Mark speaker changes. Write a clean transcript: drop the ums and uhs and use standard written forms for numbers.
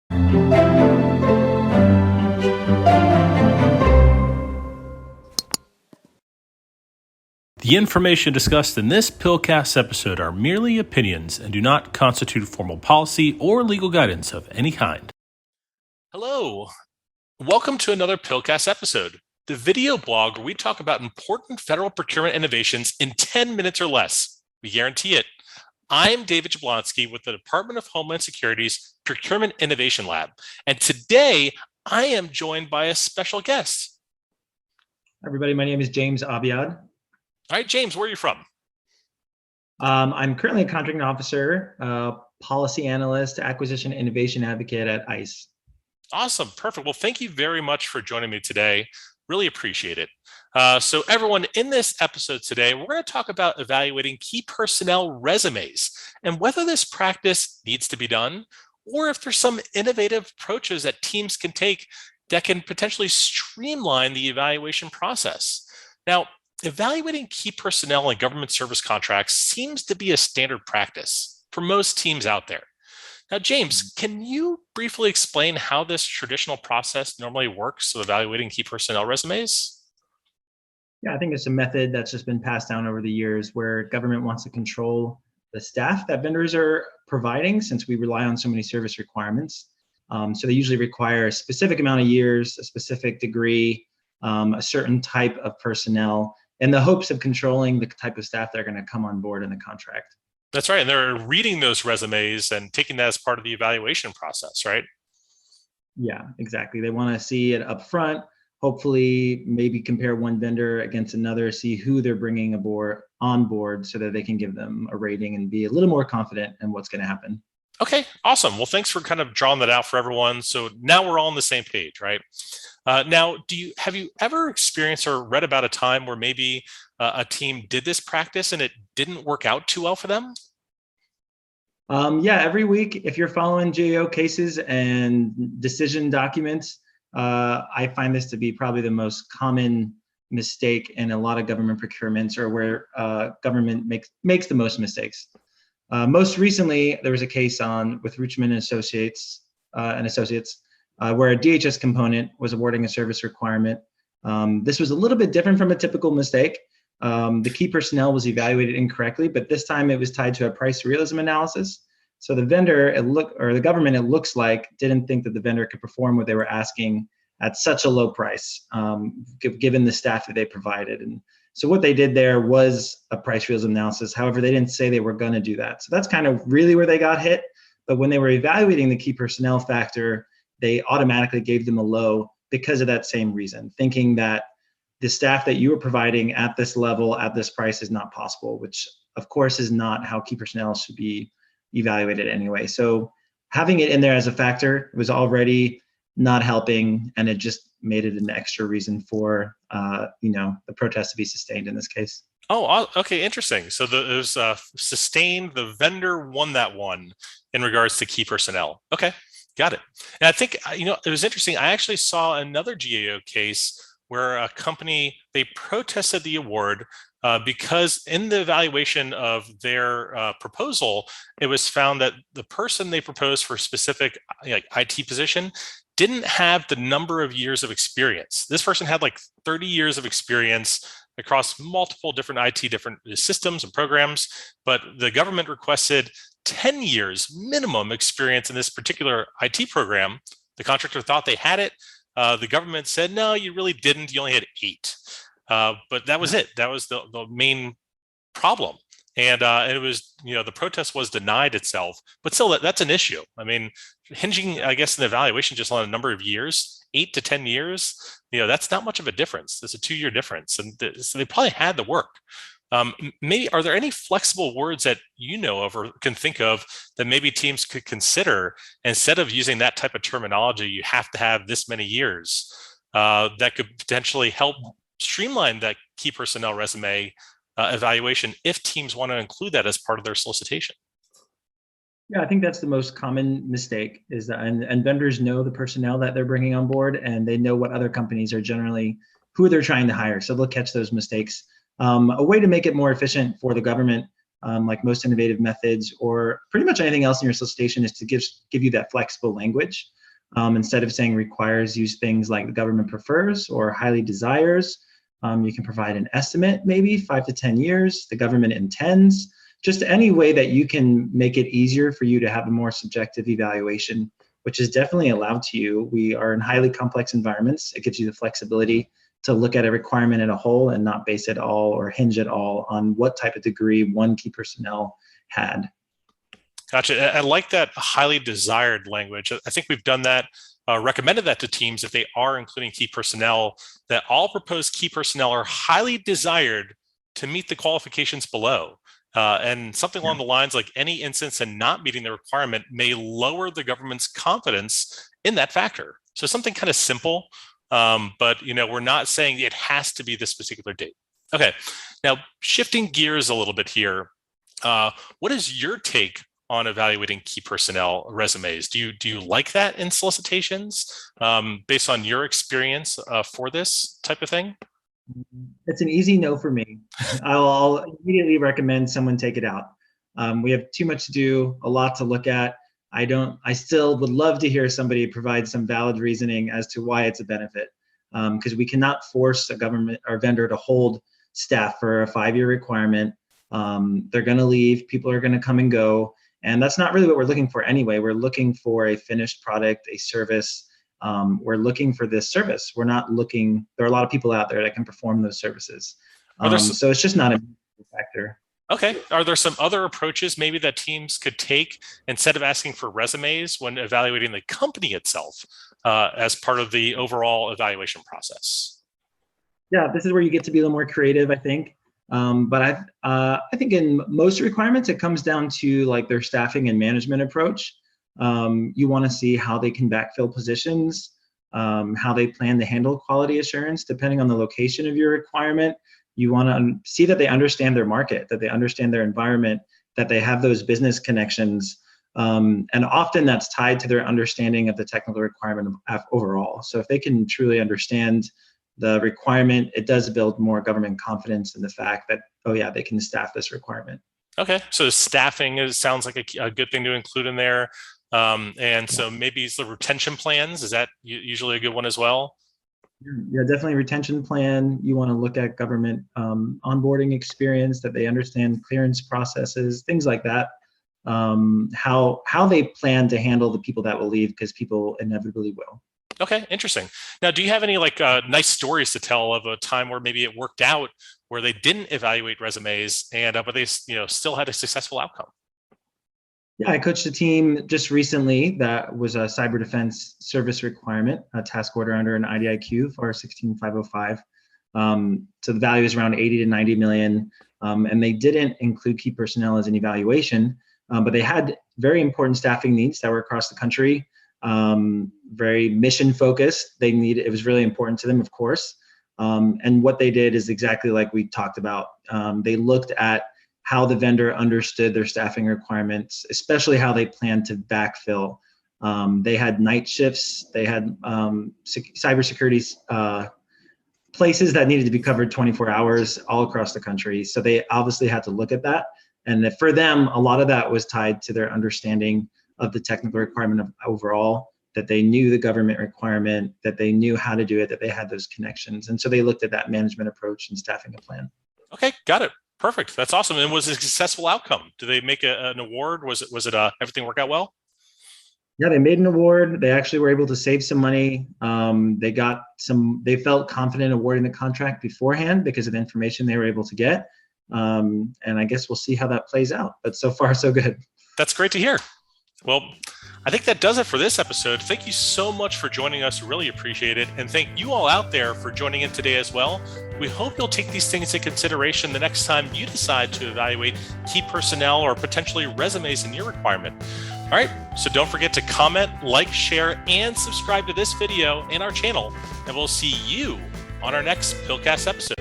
Speaker 1: The information discussed in this PILCast episode are merely opinions and do not constitute formal policy or legal guidance of any kind. Hello, welcome to another PILCast episode, the video blog where we talk about important federal procurement innovations in 10 minutes or less. We guarantee it. I'm David Jablonski with the Department of Homeland Security's Procurement Innovation Lab, and today I am joined by a special guest.
Speaker 2: Hi, everybody, my name is James Abiad.
Speaker 1: All right, James, where are you from?
Speaker 2: I'm currently a contracting officer, policy analyst, acquisition innovation advocate at ICE.
Speaker 1: Awesome, perfect. Well, thank you very much for joining me today. Really appreciate it. So everyone, in this episode today, we're going to talk about evaluating key personnel resumes and whether this practice needs to be done, or if there's some innovative approaches that teams can take that can potentially streamline the evaluation process. Now, evaluating key personnel in government service contracts seems to be a standard practice for most teams out there. Now, James, can you briefly explain how this traditional process normally works of evaluating key personnel resumes?
Speaker 2: Yeah, I think it's a method that's just been passed down over the years where government wants to control the staff that vendors are providing, since we rely on so many service requirements. So they usually require a specific amount of years, a specific degree, a certain type of personnel, in the hopes of controlling the type of staff that are going to come on board in the contract.
Speaker 1: That's right. And they're reading those resumes and taking that as part of the evaluation process, right?
Speaker 2: Yeah, exactly. They want to see it up front, hopefully maybe compare one vendor against another, see who they're bringing on board so that they can give them a rating and be a little more confident in what's going to happen.
Speaker 1: Okay, awesome. Well, thanks for kind of drawing that out for everyone. So now we're all on the same page, right? Now, have you ever experienced or read about a time where maybe a team did this practice and it didn't work out too well for them?
Speaker 2: Yeah, every week, if you're following GAO cases and decision documents, I find this to be probably the most common mistake in a lot of government procurements, or where government makes the most mistakes. Most recently, there was a case with Richmond and Associates, where a DHS component was awarding a service requirement. This was a little bit different from a typical mistake. The key personnel was evaluated incorrectly, but this time it was tied to a price realism analysis. So the vendor, the government, it looks like, didn't think that the vendor could perform what they were asking at such a low price, given the staff that they provided. And so what they did there was a price realism analysis. However, they didn't say they were going to do that. So that's kind of really where they got hit. But when they were evaluating the key personnel factor, they automatically gave them a low because of that same reason, thinking that the staff that you were providing at this level, at this price, is not possible, which of course is not how key personnel should be evaluated anyway. So having it in there as a factor was already not helping, and it just made it an extra reason for the protest to be sustained in this case.
Speaker 1: Oh, okay, interesting. So it was sustained. The vendor won that one in regards to key personnel. Okay, got it. And I think it was interesting. I actually saw another GAO case where a company, they protested the award because in the evaluation of their proposal, it was found that the person they proposed for a specific IT position didn't have the number of years of experience. This person had like 30 years of experience across multiple different different systems and programs, but the government requested 10 years minimum experience in this particular IT program. The contractor thought they had it. The government said, no, you really didn't. You only had 8. But that was it. That was the main problem. And it was, the protest was denied itself, but still that's an issue. I mean, hinging, I guess, an evaluation just on a number of years, 8 to 10 years, that's not much of a difference. There's a 2-year difference. And so they probably had the work. Maybe, are there any flexible words that you know of or can think of that maybe teams could consider instead of using that type of terminology? You have to have this many years that could potentially help streamline that key personnel resume evaluation if teams want to include that as part of their solicitation.
Speaker 2: Yeah, I think that's the most common mistake, is that, and vendors know the personnel that they're bringing on board, and they know what other companies are generally, who they're trying to hire. So they'll catch those mistakes. A way to make it more efficient for the government like most innovative methods or pretty much anything else in your solicitation is to give you that flexible language. Instead of saying requires, use things like the government prefers or highly desires. You can provide an estimate, maybe 5 to 10 years, the government intends, just any way that you can make it easier for you to have a more subjective evaluation, which is definitely allowed to you. We are in highly complex environments. It gives you the flexibility to look at a requirement in a whole and not base it all or hinge it all on what type of degree one key personnel had.
Speaker 1: Gotcha. I like that highly desired language. I think we've done that, recommended that to teams if they are including key personnel, that all proposed key personnel are highly desired to meet the qualifications below. And something along the lines like any instance in not meeting the requirement may lower the government's confidence in that factor. So something kind of simple, but we're not saying it has to be this particular date. Okay, now shifting gears a little bit here. What is your take on evaluating key personnel resumes? Do you like that in solicitations based on your experience for this type of thing?
Speaker 2: It's an easy no for me. I'll immediately recommend someone take it out. We have too much to do, a lot to look at. I still would love to hear somebody provide some valid reasoning as to why it's a benefit, because we cannot force a government or vendor to hold staff for a 5-year requirement. They're going to leave, people are going to come and go, and that's not really what we're looking for anyway. We're looking for a finished product, a service. We're looking for this service. We're not looking, there are a lot of people out there that can perform those services. So it's just not a factor.
Speaker 1: Okay. Are there some other approaches maybe that teams could take instead of asking for resumes when evaluating the company itself as part of the overall evaluation process?
Speaker 2: Yeah, this is where you get to be a little more creative, I think. But I think in most requirements, it comes down to like their staffing and management approach. You want to see how they can backfill positions, how they plan to handle quality assurance, depending on the location of your requirement. You want to see that they understand their market, that they understand their environment, that they have those business connections. And often that's tied to their understanding of the technical requirement overall. So if they can truly understand the requirement, it does build more government confidence in the fact that, oh yeah, they can staff this requirement. Okay, so staffing sounds like a good thing to include in there. And so maybe it's the retention plans. Is that usually a good one as well? Yeah, definitely retention plan. You want to look at government onboarding experience, that they understand clearance processes, things like that. How they plan to handle the people that will leave, because people inevitably will. Okay, interesting. Now, do you have any nice stories to tell of a time where maybe it worked out where they didn't evaluate resumes and but they still had a successful outcome? Yeah, I coached a team just recently that was a cyber defense service requirement, a task order under an IDIQ for 16505. So the value is around 80 to 90 million. And they didn't include key personnel as an evaluation, but they had very important staffing needs that were across the country, very mission focused. It was really important to them, of course. And what they did is exactly like we talked about. They looked at how the vendor understood their staffing requirements, especially how they planned to backfill. They had night shifts, they had cybersecurity places that needed to be covered 24 hours all across the country. So they obviously had to look at that. And for them, a lot of that was tied to their understanding of the technical requirement of overall, that they knew the government requirement, that they knew how to do it, that they had those connections. And so they looked at that management approach and staffing a plan. Okay, got it. Perfect. That's awesome. And was it a successful outcome? Did they make an award? Was it everything work out well? Yeah, they made an award. They actually were able to save some money. They felt confident awarding the contract beforehand because of the information they were able to get. And I guess we'll see how that plays out. But so far, so good. That's great to hear. Well, I think that does it for this episode. Thank you so much for joining us. Really appreciate it. And thank you all out there for joining in today as well. We hope you'll take these things into consideration the next time you decide to evaluate key personnel or potentially resumes in your requirement. All right, so don't forget to comment, like, share, and subscribe to this video and our channel. And we'll see you on our next PILCast episode.